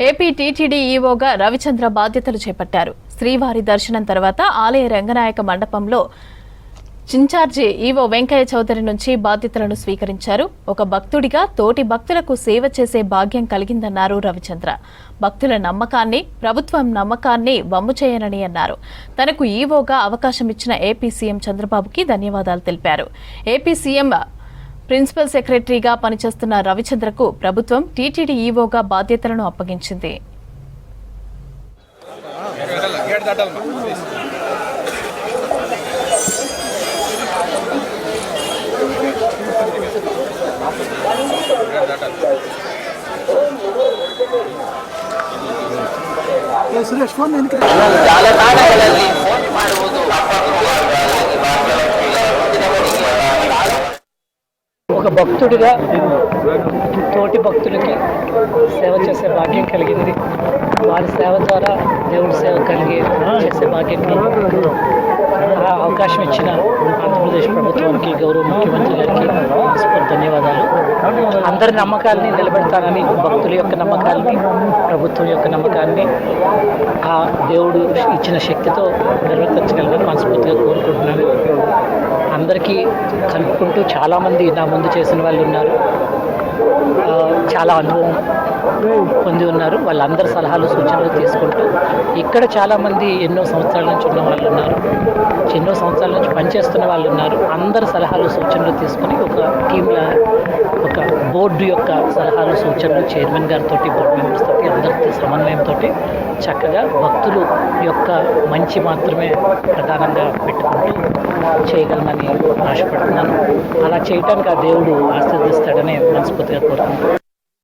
AP TTD ఈవోగా Ravichandra బాధ్యతలు చేపట్టారు. శ్రీవారి దర్శనం తర్వాత ఆలయ రంగనాయక మండపంలో ఇన్ఛార్జి ఈవో వెంకయ్య చౌదరి నుంచి బాధ్యతలను స్వీకరించారు. ఒక భక్తుడిగా తోటి భక్తులకు సేవ చేసే భాగ్యం కలిగిందన్నారు రవిచంద్ర. భక్తుల నమ్మకాన్ని, ప్రభుత్వం నమ్మకాన్ని వమ్ము చేయనని అన్నారు. తనకు ఈవోగా అవకాశం ఇచ్చిన ఏపీ సీఎం చంద్రబాబుకి ధన్యవాదాలు తెలిపారు. ఏపీ సీఎం ప్రిన్సిపల్ సెక్రటరీగా పనిచేస్తున్న రవిచంద్రకు ప్రభుత్వం టీటీడీ ఈవోగా బాధ్యతలను అప్పగించింది. ఒక భక్తుడిగా తోటి భక్తులకి సేవ చేసే భాగ్యం కలిగింది. వారి సేవ ద్వారా దేవుడి సేవ చేసే భాగ్యం కలిగింది. ఆ అవకాశం ఇచ్చిన ఆంధ్రప్రదేశ్ ప్రభుత్వానికి, గౌరవ ముఖ్యమంత్రి గారికి ధన్యవాదాలు. అందరి నమ్మకాలని నిలబెడతానని, భక్తుల యొక్క నమ్మకాలని, ప్రభుత్వం యొక్క నమ్మకాన్ని ఆ దేవుడు ఇచ్చిన శక్తితో నిర్వర్తించగలనని మనస్ఫూర్తిగా కోరుకుంటున్నాను. అందరికీ కలుపుకుంటూ చాలామంది నా ముందు చేసిన వాళ్ళు ఉన్నారు, చాలా అనుభవం పొంది ఉన్నారు. వాళ్ళందరి సలహాలు, సూచనలు తీసుకుంటూ ఇక్కడ చాలామంది ఎన్నో సంవత్సరాల నుంచి ఉన్న వాళ్ళు ఉన్నారు, ఎన్నో సంవత్సరాల నుంచి పనిచేస్తున్న వాళ్ళు ఉన్నారు. అందరి సలహాలు, సూచనలు తీసుకుని ఒక టీంలా, ఒక బోర్డు యొక్క సలహాలు, సూచనలు చైర్మన్ గారితో, బోర్డు మెంబర్స్ తోటి, అందరితో సమన్వయంతో చక్కగా భక్తులు యొక్క మంచి మాత్రమే ప్రధానంగా పెట్టుకుంటూ చేయగలనని ఆశపడుతున్నాను. అలా చేయటానికి ఆ దేవుడు ఆశీర్వదిస్తాడని మనస్ఫూర్తిగా కోరుకుంటున్నాను.